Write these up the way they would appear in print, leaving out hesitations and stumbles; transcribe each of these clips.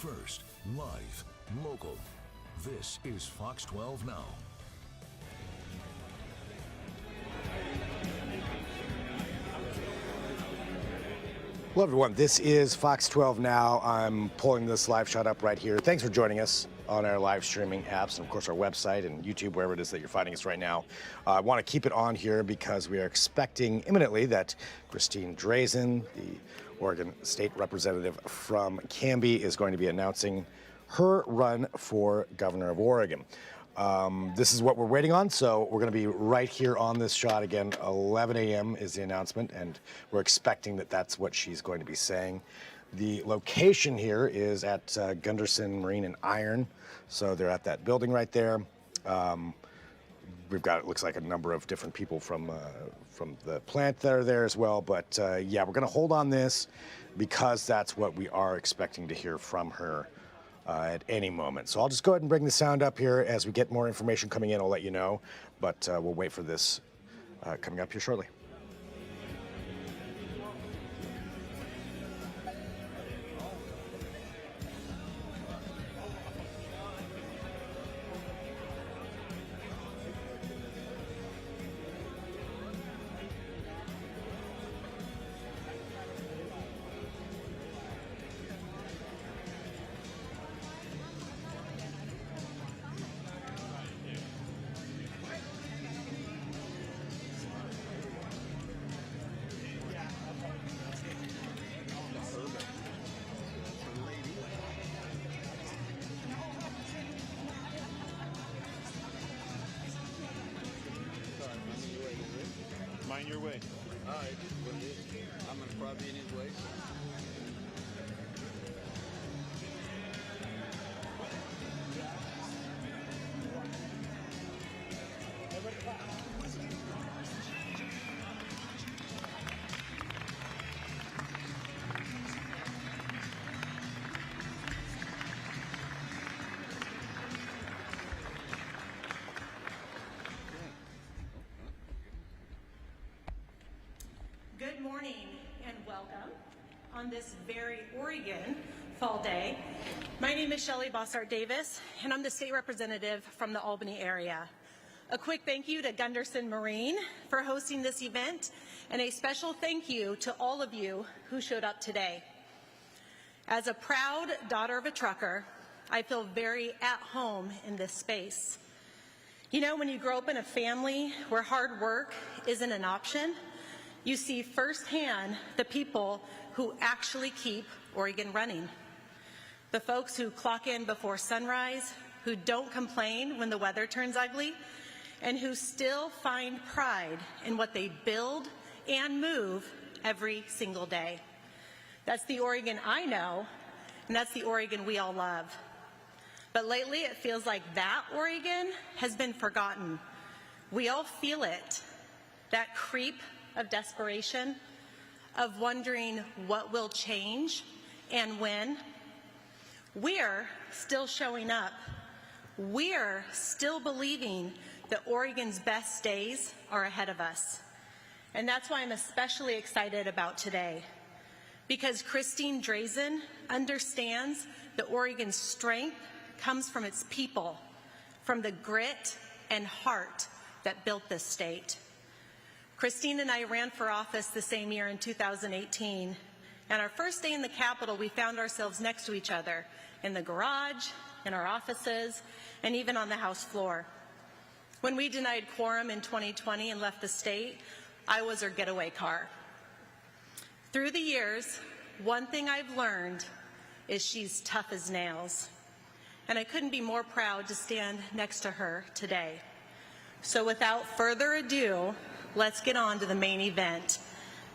First, live, local. This is Fox 12 Now. Hello, everyone. This is Fox 12 Now. I'm pulling this live shot up right here. Thanks for joining us on our live streaming apps and, of course, our website and YouTube, wherever it is that you're finding us right now. I want to keep it on here because we are expecting imminently that Christine Drazan, the Oregon State Representative from Canby, is going to be announcing her run for governor of Oregon. This is what we're waiting on, so we're going to be right here on this shot again. 11 a.m. is the announcement, and we're expecting that that's what she's going to be saying. The location here is at Gunderson Marine and Iron, so they're at that building right there. We've got, it looks like, a number of different people from the plant that are there as well, but yeah, we're going to hold on this because that's what we are expecting to hear from her at any moment. So I'll just go ahead and bring the sound up here. As we get more information coming in, I'll let you know, but we'll wait for this coming up here shortly. Mind your way. All right, I'm gonna probably be in his way. Good morning and welcome on this very Oregon fall day. My name is Shelley Bossart-Davis, and I'm the state representative from the Albany area. A quick thank you to Gunderson Marine for hosting this event, and a special thank you to all of you who showed up today. As a proud daughter of a trucker, I feel very at home in this space. You know, when you grow up in a family where hard work isn't an option, you see firsthand the people who actually keep Oregon running. The folks who clock in before sunrise, who don't complain when the weather turns ugly, and who still find pride in what they build and move every single day. That's the Oregon I know, and that's the Oregon we all love. But lately it feels like that Oregon has been forgotten. We all feel it, that creep of desperation, of wondering what will change and when. We're still showing up. We're still believing that Oregon's best days are ahead of us. And that's why I'm especially excited about today, because Christine Drazan understands that Oregon's strength comes from its people, from the grit and heart that built this state. Christine and I ran for office the same year in 2018, and our first day in the Capitol, we found ourselves next to each other in the garage, in our offices, and even on the House floor. When we denied quorum in 2020 and left the state, I was her getaway car. Through the years, one thing I've learned is she's tough as nails, and I couldn't be more proud to stand next to her today. So without further ado, let's get on to the main event.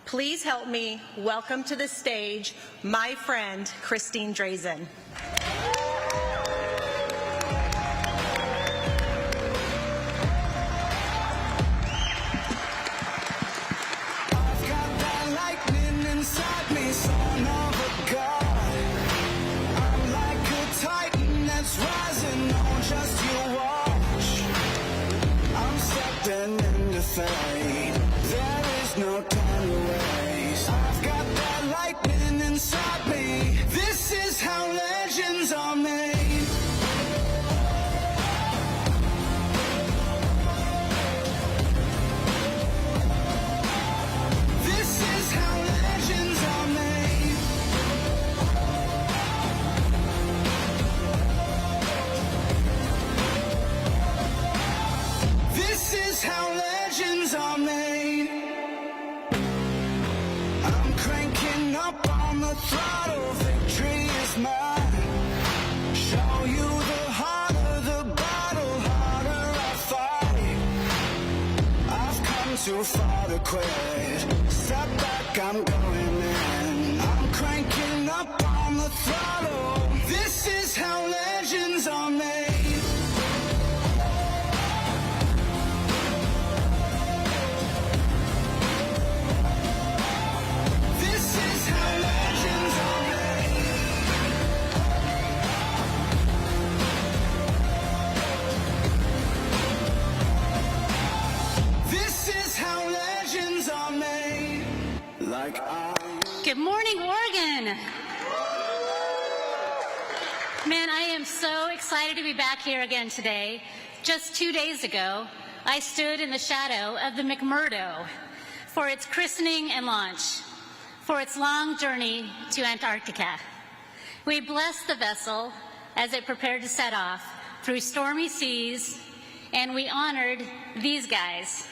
Please help me welcome to the stage my friend, Christine Drazan. I've got that lightning inside me, son of a god. I'm like a titan that's rising on just you watch. I'm stepping into fate. There is no time to waste. I've got that lightning inside me. This is how legends legends are made. I'm cranking up on the throttle, victory is mine. Show you the harder the battle, harder I fight. I've come too far to quit. Step back, I'm going in. I'm cranking up on the throttle. This is how legends are made. This is how legends are made. This is how legends are made. Like I. Good morning, Oregon. Man, I am so excited to be back here again today. Just 2 days ago, I stood in the shadow of the McMurdo for its christening and launch, for its long journey to Antarctica. We blessed the vessel as it prepared to set off through stormy seas, and we honored these guys,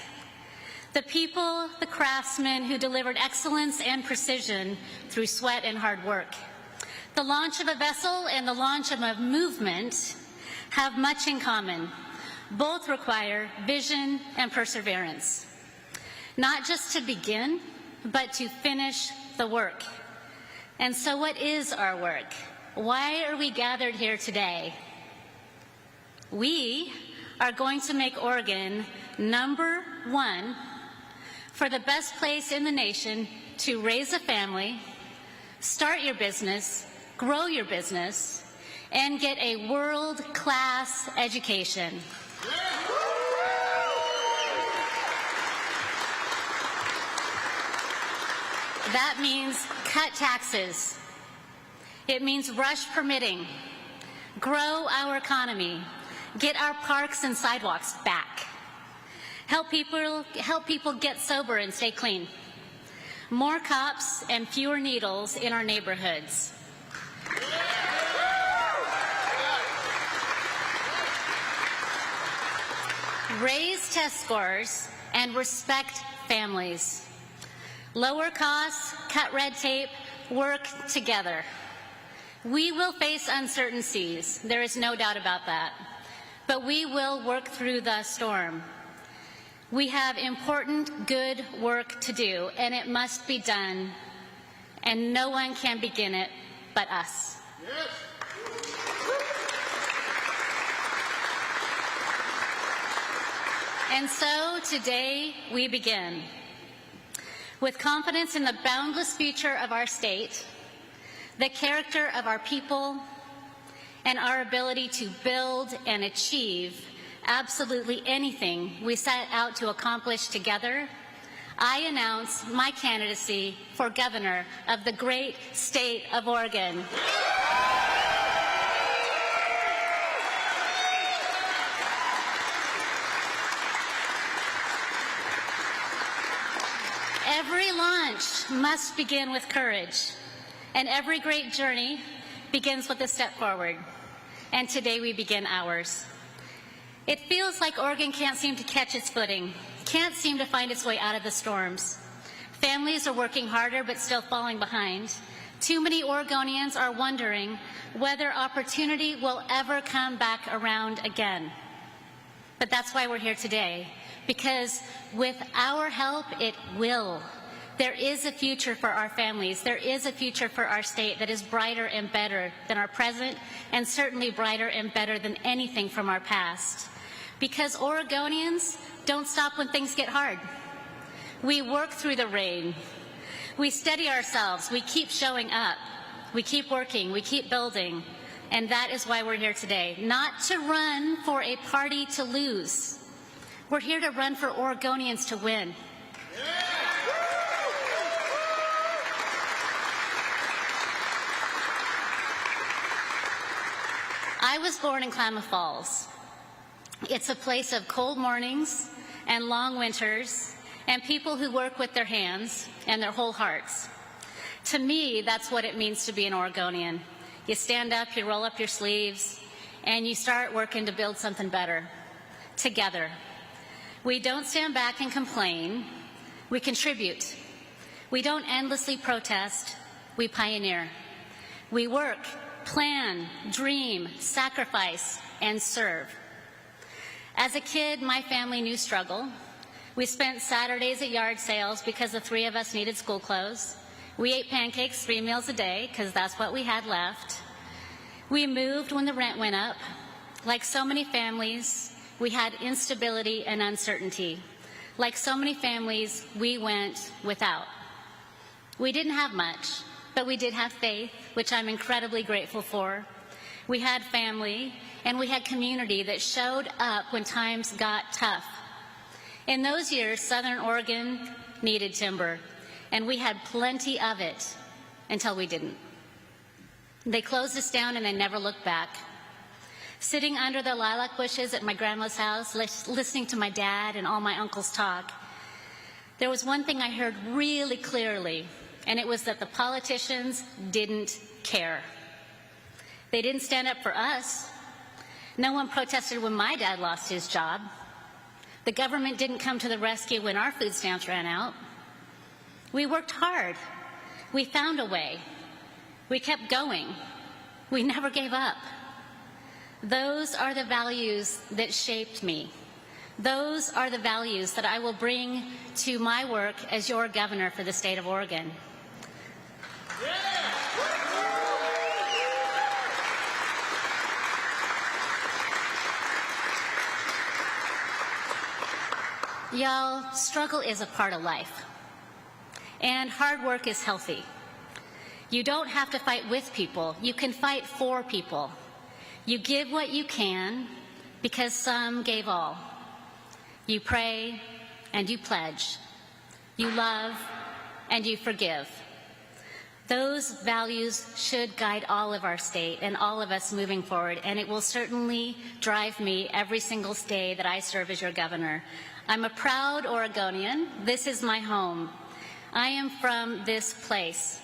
the people, the craftsmen who delivered excellence and precision through sweat and hard work. The launch of a vessel and the launch of a movement have much in common. Both require vision and perseverance. Not just to begin, but to finish the work. And so what is our work? Why are we gathered here today? We are going to make Oregon #1 for the best place in the nation to raise a family, start your business, grow your business, and get a world-class education. That means cut taxes. It means rush permitting, grow our economy, get our parks and sidewalks back, help people get sober and stay clean, more cops and fewer needles in our neighborhoods. Raise test scores and respect families. Lower costs, cut red tape, work together. We will face uncertain seas, there is no doubt about that, but we will work through the storm. We have important, good work to do, and it must be done, and no one can begin it but us. Yes. And so today we begin. With confidence in the boundless future of our state, the character of our people, and our ability to build and achieve absolutely anything we set out to accomplish together, I announce my candidacy for governor of the great state of Oregon. Every launch must begin with courage, and every great journey begins with a step forward. And today we begin ours. It feels like Oregon can't seem to catch its footing, can't seem to find its way out of the storms. Families are working harder but still falling behind. Too many Oregonians are wondering whether opportunity will ever come back around again. But that's why we're here today, because with our help, it will. There is a future for our families. There is a future for our state that is brighter and better than our present, and certainly brighter and better than anything from our past. Because Oregonians don't stop when things get hard. We work through the rain. We steady ourselves. We keep showing up. We keep working. We keep building. And that is why we're here today. Not to run for a party to lose. We're here to run for Oregonians to win. I was born in Klamath Falls. It's a place of cold mornings and long winters and people who work with their hands and their whole hearts. To me, that's what it means to be an Oregonian. You stand up, you roll up your sleeves, and you start working to build something better together. We don't stand back and complain. We contribute. We don't endlessly protest. We pioneer. We work, plan, dream, sacrifice, and serve. As a kid, my family knew struggle. We spent Saturdays at yard sales because the three of us needed school clothes. We ate pancakes 3 meals a day because that's what we had left. We moved when the rent went up. Like so many families, we had instability and uncertainty. Like so many families, we went without. We didn't have much, but we did have faith, which I'm incredibly grateful for. We had family, and we had community that showed up when times got tough. In those years, Southern Oregon needed timber, and we had plenty of it until we didn't. They closed us down and they never looked back. Sitting under the lilac bushes at my grandma's house, listening to my dad and all my uncles talk, there was one thing I heard really clearly, and it was that the politicians didn't care. They didn't stand up for us. No one protested when my dad lost his job. The government didn't come to the rescue when our food stamps ran out. We worked hard. We found a way. We kept going. We never gave up. Those are the values that shaped me. Those are the values that I will bring to my work as your governor for the state of Oregon. Y'all, struggle is a part of life, and hard work is healthy. You don't have to fight with people. You can fight for people. You give what you can because some gave all. You pray and you pledge. You love and you forgive. Those values should guide all of our state and all of us moving forward, and it will certainly drive me every single day that I serve as your governor. I'm a proud Oregonian. This is my home. I am from this place.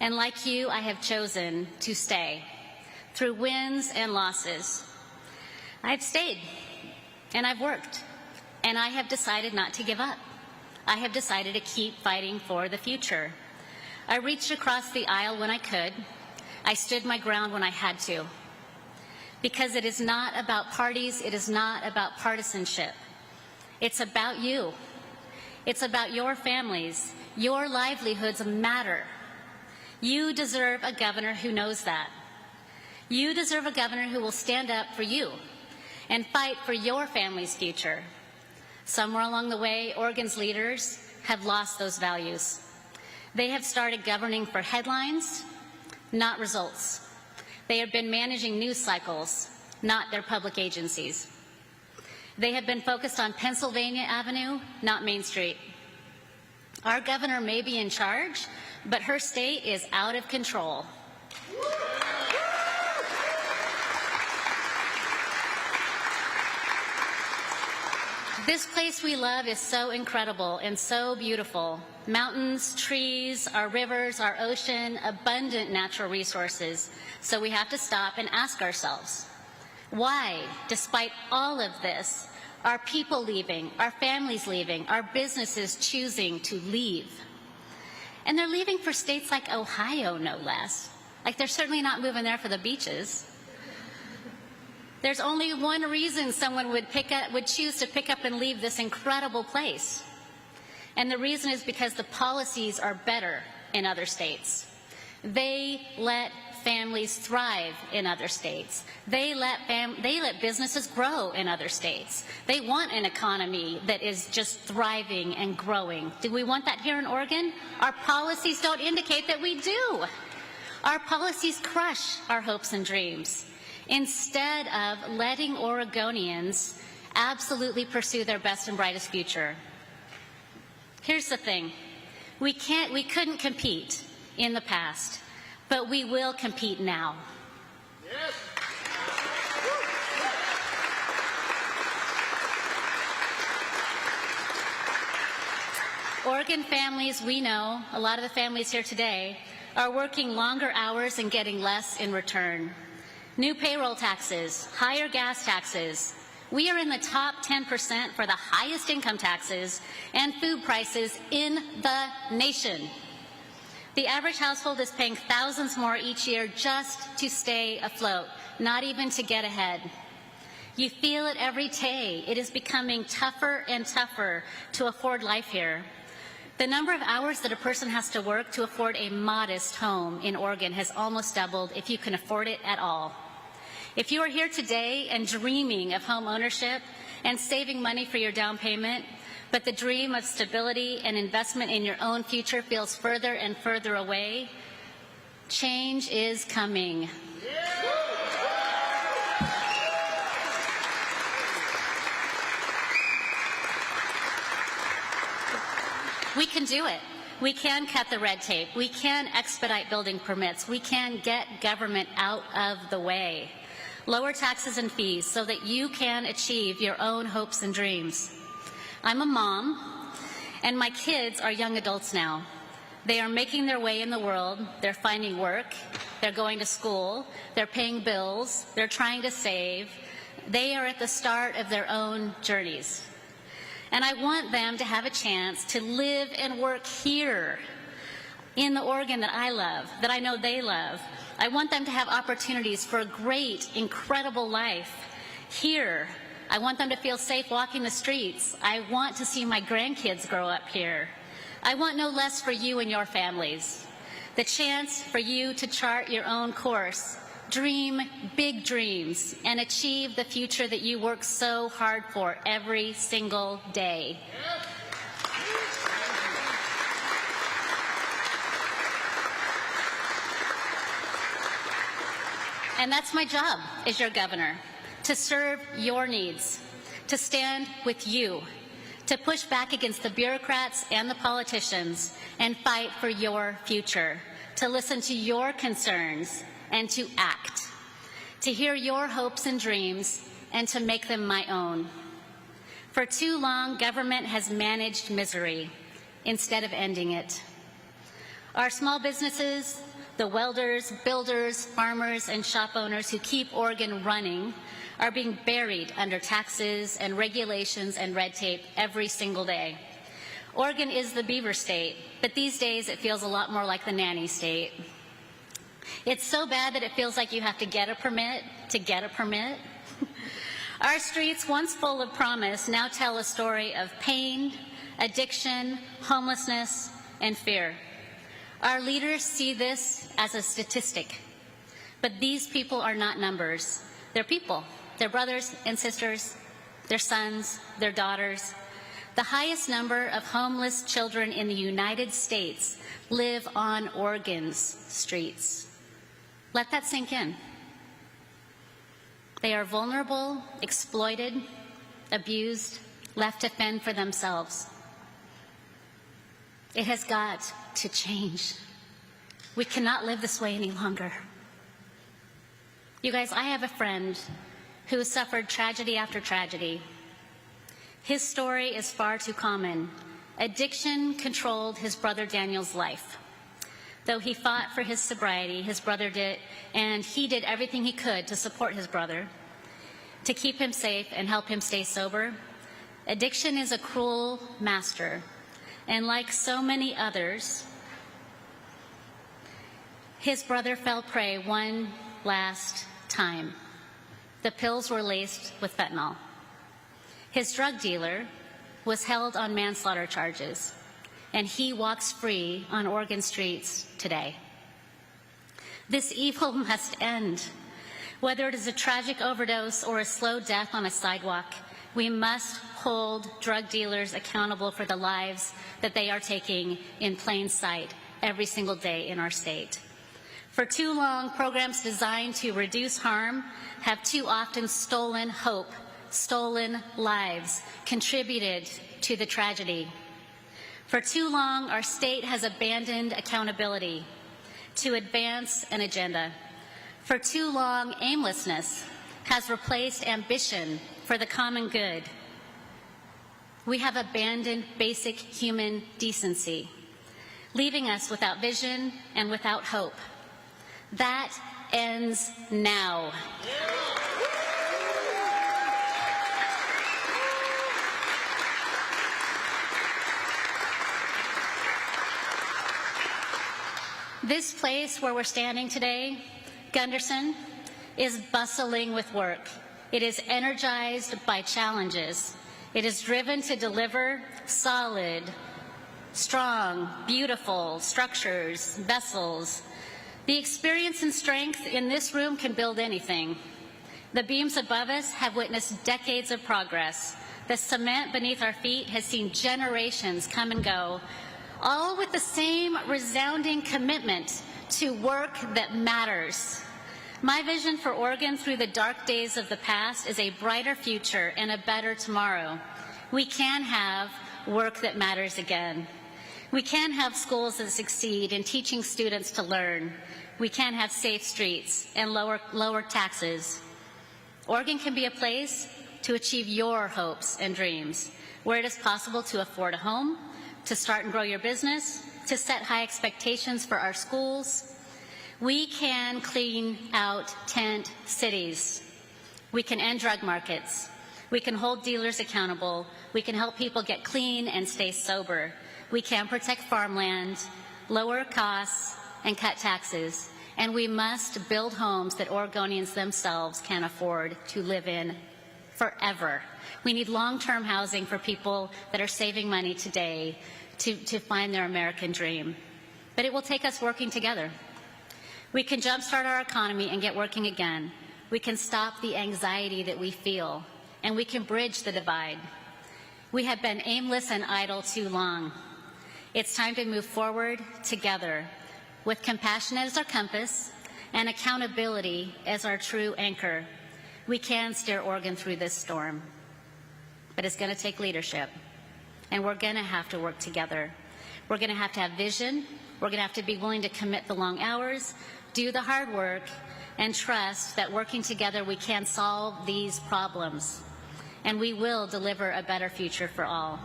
And like you, I have chosen to stay through wins and losses. I've stayed, and I've worked, and I have decided not to give up. I have decided to keep fighting for the future. I reached across the aisle when I could. I stood my ground when I had to. Because it is not about parties, it is not about partisanship. It's about you. It's about your families. Your livelihoods matter. You deserve a governor who knows that. You deserve a governor who will stand up for you and fight for your family's future. Somewhere along the way, Oregon's leaders have lost those values. They have started governing for headlines, not results. They have been managing news cycles, not their public agencies. They have been focused on Pennsylvania Avenue, not Main Street. Our governor may be in charge, but her state is out of control. This place we love is so incredible and so beautiful. Mountains, trees, our rivers, our ocean, abundant natural resources. So we have to stop and ask ourselves, why, despite all of this, are people leaving, our families leaving, our businesses choosing to leave? And they're leaving for states like Ohio, no less. Like, they're certainly not moving there for the beaches. There's only one reason someone would choose to pick up and leave this incredible place. And the reason is because the policies are better in other states. They let families thrive in other states. They let businesses grow in other states. They want an economy that is just thriving and growing. Do we want that here in Oregon? Our policies don't indicate that we do. Our policies crush our hopes and dreams, instead of letting Oregonians absolutely pursue their best and brightest future. Here's the thing. We couldn't compete in the past, but we will compete now. Yes. Oregon families, we know, a lot of the families here today, are working longer hours and getting less in return. New payroll taxes, higher gas taxes, We are in the top 10% for the highest income taxes and food prices in the nation. The average household is paying thousands more each year just to stay afloat, not even to get ahead. You feel it every day. It is becoming tougher and tougher to afford life here. The number of hours that a person has to work to afford a modest home in Oregon has almost doubled, if you can afford it at all. If you are here today and dreaming of home ownership and saving money for your down payment, but the dream of stability and investment in your own future feels further and further away, change is coming. We can do it. We can cut the red tape. We can expedite building permits. We can get government out of the way. Lower taxes and fees so that you can achieve your own hopes and dreams. I'm a mom, and my kids are young adults now. They are making their way in the world. They're finding work. They're going to school. They're paying bills. They're trying to save. They are at the start of their own journeys. And I want them to have a chance to live and work here in the Oregon that I love, that I know they love. I want them to have opportunities for a great, incredible life here. I want them to feel safe walking the streets. I want to see my grandkids grow up here. I want no less for you and your families. The chance for you to chart your own course, dream big dreams, and achieve the future that you work so hard for every single day. And that's my job as your governor, to serve your needs, to stand with you, to push back against the bureaucrats and the politicians and fight for your future, to listen to your concerns and to act, to hear your hopes and dreams and to make them my own. For too long, government has managed misery instead of ending it. Our small businesses, the welders, builders, farmers, and shop owners who keep Oregon running are being buried under taxes and regulations and red tape every single day. Oregon is the beaver state, but these days it feels a lot more like the nanny state. It's so bad that it feels like you have to get a permit to get a permit. Our streets, once full of promise, now tell a story of pain, addiction, homelessness, and fear. Our leaders see this as a statistic, but these people are not numbers. They're people. They're brothers and sisters, their sons, their daughters. The highest number of homeless children in the United States live on Oregon's streets. Let that sink in. They are vulnerable, exploited, abused, left to fend for themselves. It has got to change. We cannot live this way any longer. You guys, I have a friend who has suffered tragedy after tragedy. His story is far too common. Addiction controlled his brother Daniel's life. Though he fought for his sobriety, his brother did, and he did everything he could to support his brother, to keep him safe and help him stay sober. Addiction is a cruel master, and like so many others, his brother fell prey one last time. The pills were laced with fentanyl. His drug dealer was held on manslaughter charges, and he walks free on Oregon streets today. This evil must end. Whether it is a tragic overdose or a slow death on a sidewalk, we must hold drug dealers accountable for the lives that they are taking in plain sight every single day in our state. For too long, programs designed to reduce harm have too often stolen hope, stolen lives, contributed to the tragedy. For too long, our state has abandoned accountability to advance an agenda. For too long, aimlessness has replaced ambition for the common good. We have abandoned basic human decency, leaving us without vision and without hope. That ends now. This place where we're standing today, Gunderson, is bustling with work. It is energized by challenges. It is driven to deliver solid, strong, beautiful structures, vessels. The experience and strength in this room can build anything. The beams above us have witnessed decades of progress. The cement beneath our feet has seen generations come and go, all with the same resounding commitment to work that matters. My vision for Oregon through the dark days of the past is a brighter future and a better tomorrow. We can have work that matters again. We can have schools that succeed in teaching students to learn. We can have safe streets and lower taxes. Oregon can be a place to achieve your hopes and dreams, where it is possible to afford a home, to start and grow your business, to set high expectations for our schools. We can clean out tent cities. We can end drug markets. We can hold dealers accountable. We can help people get clean and stay sober. We can protect farmland, lower costs, and cut taxes. And we must build homes that Oregonians themselves can afford to live in forever. We need long-term housing for people that are saving money today to find their American dream. But it will take us working together. We can jumpstart our economy and get working again. We can stop the anxiety that we feel, and we can bridge the divide. We have been aimless and idle too long. It's time to move forward together with compassion as our compass and accountability as our true anchor. We can steer Oregon through this storm, but it's going to take leadership, and we're going to have to work together. We're going to have vision. We're going to have to be willing to commit the long hours, do the hard work, and trust that working together we can solve these problems, and we will deliver a better future for all.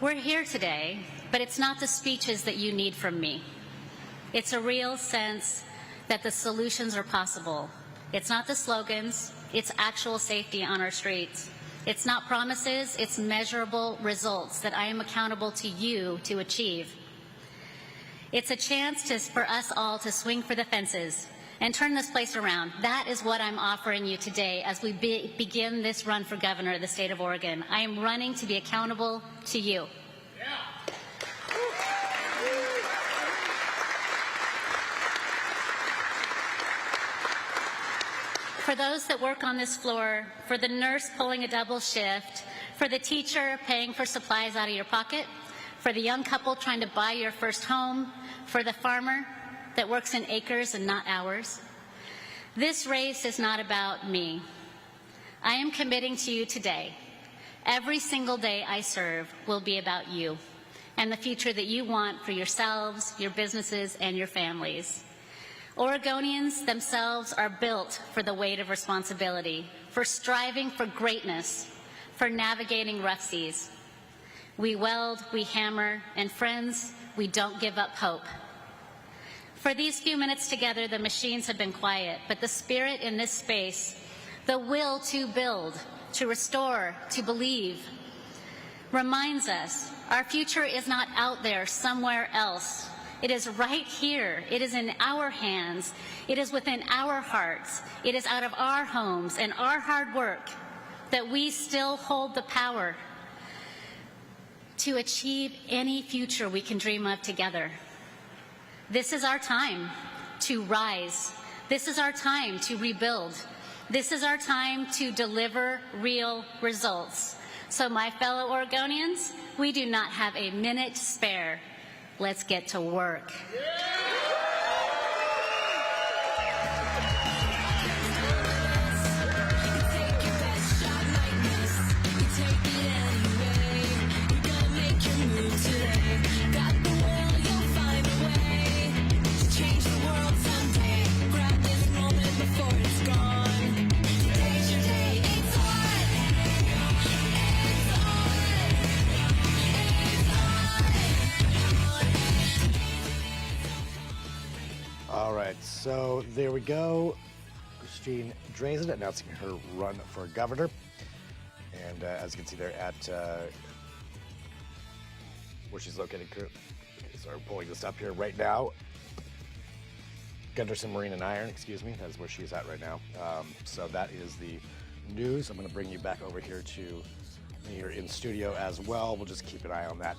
We're here today, but it's not the speeches that you need from me. It's a real sense that the solutions are possible. It's not the slogans, it's actual safety on our streets. It's not promises, it's measurable results that I am accountable to you to achieve. It's a chance for us all to swing for the fences and turn this place around. That is what I'm offering you today as we begin this run for governor of the state of Oregon. I am running to be accountable to you. For those that work on this floor, for the nurse pulling a double shift, for the teacher paying for supplies out of your pocket, for the young couple trying to buy your first home, for the farmer that works in acres and not hours. This race is not about me. I am committing to you today. Every single day I serve will be about you and the future that you want for yourselves, your businesses, and your families. Oregonians themselves are built for the weight of responsibility, for striving for greatness, for navigating rough seas. We weld, we hammer, and friends, we don't give up hope. For these few minutes together, the machines have been quiet, but the spirit in this space, the will to build, to restore, to believe, reminds us our future is not out there somewhere else. It is right here. It is in our hands. It is within our hearts. It is out of our homes and our hard work that we still hold the power to achieve any future we can dream of together. This is our time to rise. This is our time to rebuild. This is our time to deliver real results. So my fellow Oregonians, we do not have a minute to spare. Let's get to work. All right, so there we go. Christine Drazan announcing her run for governor. And as you can see there at where she's located, So we're pulling this up here right now. Gunderson Marine and Iron, excuse me, that's where she's at right now. So that is the news. I'm going to bring you back over here to here in studio as well. We'll just keep an eye on that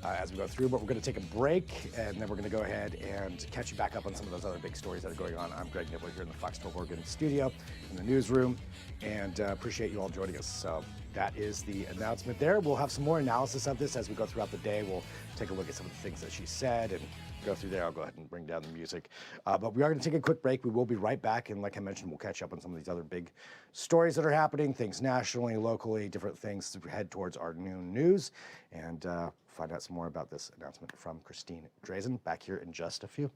as we go through, but we're going to take a break, and then we're going to go ahead and catch you back up on some of those other big stories that are going on. I'm Greg Nibbler here in the Fox 12 Oregon studio in the newsroom, and appreciate you all joining us. So that is the announcement there. We'll have some more analysis of this as we go throughout the day. We'll take a look at some of the things that she said and go through there. I'll go ahead and bring down the music. But we are going to take a quick break. We will be right back. And like I mentioned, we'll catch up on some of these other big stories that are happening, things nationally, locally, different things to head towards our noon news and find out some more about this announcement from Christine Drazan back here in just a few.